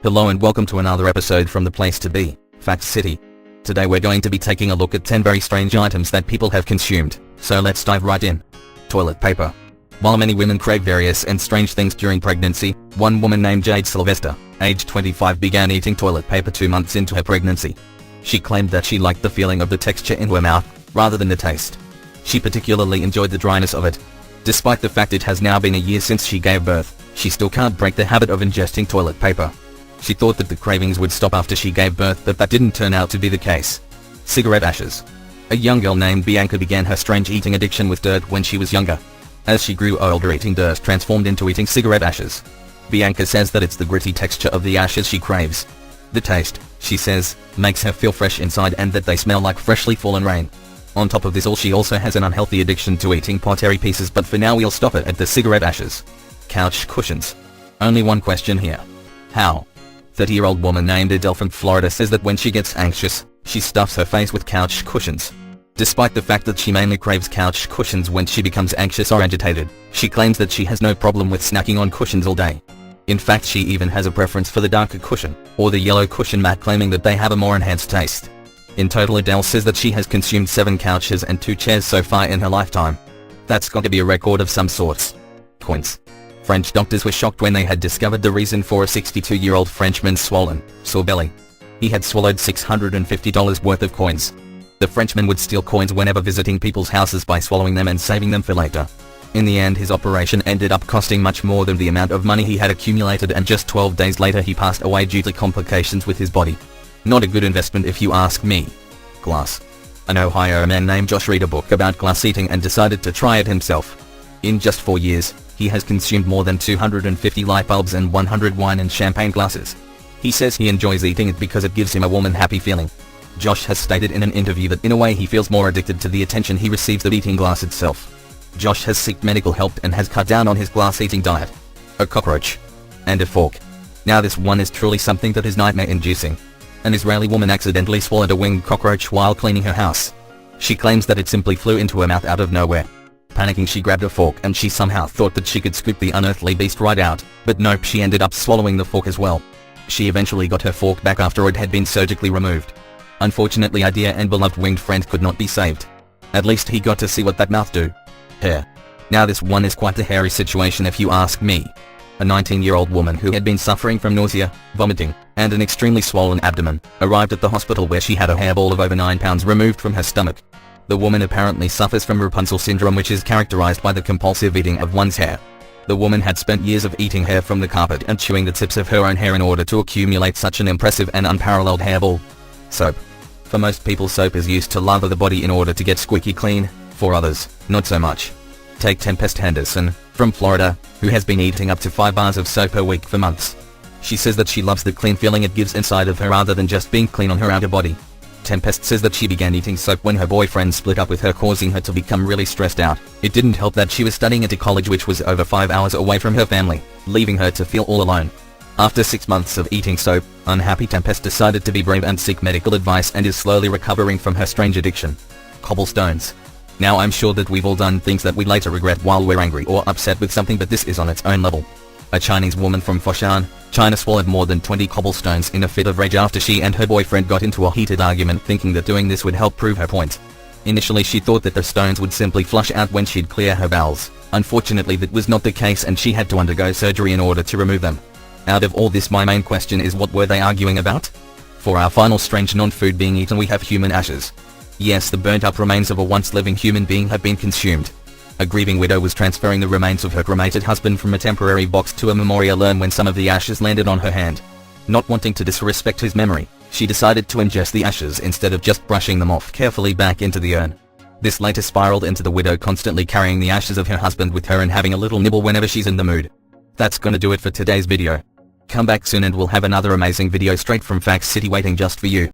Hello and welcome to another episode from the place to be, Fact City. Today we're going to be taking a look at 10 very strange items that people have consumed, so let's dive right in. Toilet paper. While many women crave various and strange things during pregnancy, one woman named Jade Sylvester, aged 25, began eating toilet paper 2 months into her pregnancy. She claimed that she liked the feeling of the texture in her mouth, rather than the taste. She particularly enjoyed the dryness of it. Despite the fact it has now been a year since she gave birth, she still can't break the habit of ingesting toilet paper. She thought that the cravings would stop after she gave birth, but that didn't turn out to be the case. Cigarette ashes. A young girl named Bianca began her strange eating addiction with dirt when she was younger. As she grew older, eating dirt transformed into eating cigarette ashes. Bianca says that it's the gritty texture of the ashes she craves. The taste, she says, makes her feel fresh inside and that they smell like freshly fallen rain. On top of this all, she also has an unhealthy addiction to eating pottery pieces, but for now we'll stop it at the cigarette ashes. Couch cushions. Only one question here. How? 30-year-old woman named Adele from Florida says that when she gets anxious, she stuffs her face with couch cushions. Despite the fact that she mainly craves couch cushions when she becomes anxious or agitated, she claims that she has no problem with snacking on cushions all day. In fact, she even has a preference for the darker cushion, or the yellow cushion mat, claiming that they have a more enhanced taste. In total, Adele says that she has consumed 7 couches and 2 chairs so far in her lifetime. That's got to be a record of some sorts. Coins. French doctors were shocked when they had discovered the reason for a 62-year-old Frenchman's swollen, sore belly. He had swallowed $650 worth of coins. The Frenchman would steal coins whenever visiting people's houses by swallowing them and saving them for later. In the end, his operation ended up costing much more than the amount of money he had accumulated, and just 12 days later he passed away due to complications with his body. Not a good investment if you ask me. Glass. An Ohio man named Josh read a book about glass eating and decided to try it himself. In just 4 years, he has consumed more than 250 light bulbs and 100 wine and champagne glasses. He says he enjoys eating it because it gives him a warm and happy feeling. Josh has stated in an interview that in a way he feels more addicted to the attention he receives than eating glass itself. Josh has sought medical help and has cut down on his glass eating diet. A cockroach. And a fork. Now this one is truly something that is nightmare-inducing. An Israeli woman accidentally swallowed a winged cockroach while cleaning her house. She claims that it simply flew into her mouth out of nowhere. Panicking, she grabbed a fork and she somehow thought that she could scoop the unearthly beast right out, but nope, she ended up swallowing the fork as well. She eventually got her fork back after it had been surgically removed. Unfortunately, our dear and beloved winged friend could not be saved. At least he got to see what that mouth do. Hair. Now this one is quite a hairy situation if you ask me. A 19-year-old woman who had been suffering from nausea, vomiting, and an extremely swollen abdomen, arrived at the hospital where she had a hairball of over 9 pounds removed from her stomach. The woman apparently suffers from Rapunzel syndrome, which is characterized by the compulsive eating of one's hair. The woman had spent years of eating hair from the carpet and chewing the tips of her own hair in order to accumulate such an impressive and unparalleled hairball. Soap. For most people, soap is used to lather the body in order to get squeaky clean. For others, not so much. Take Tempest Henderson, from Florida, who has been eating up to 5 bars of soap per week for months. She says that she loves the clean feeling it gives inside of her rather than just being clean on her outer body. Tempest says that she began eating soap when her boyfriend split up with her, causing her to become really stressed out. It didn't help that she was studying at a college which was over 5 hours away from her family, leaving her to feel all alone. After 6 months of eating soap, unhappy Tempest decided to be brave and seek medical advice and is slowly recovering from her strange addiction. Cobblestones. Now I'm sure that we've all done things that we later regret while we're angry or upset with something, but this is on its own level. A Chinese woman from Foshan, China swallowed more than 20 cobblestones in a fit of rage after she and her boyfriend got into a heated argument, thinking that doing this would help prove her point. Initially she thought that the stones would simply flush out when she'd clear her bowels. Unfortunately that was not the case and she had to undergo surgery in order to remove them. Out of all this, my main question is, what were they arguing about? For our final strange non-food being eaten, we have human ashes. Yes, the burnt up remains of a once living human being have been consumed. A grieving widow was transferring the remains of her cremated husband from a temporary box to a memorial urn when some of the ashes landed on her hand. Not wanting to disrespect his memory, she decided to ingest the ashes instead of just brushing them off carefully back into the urn. This later spiraled into the widow constantly carrying the ashes of her husband with her and having a little nibble whenever she's in the mood. That's gonna do it for today's video. Come back soon and we'll have another amazing video straight from Fact City waiting just for you.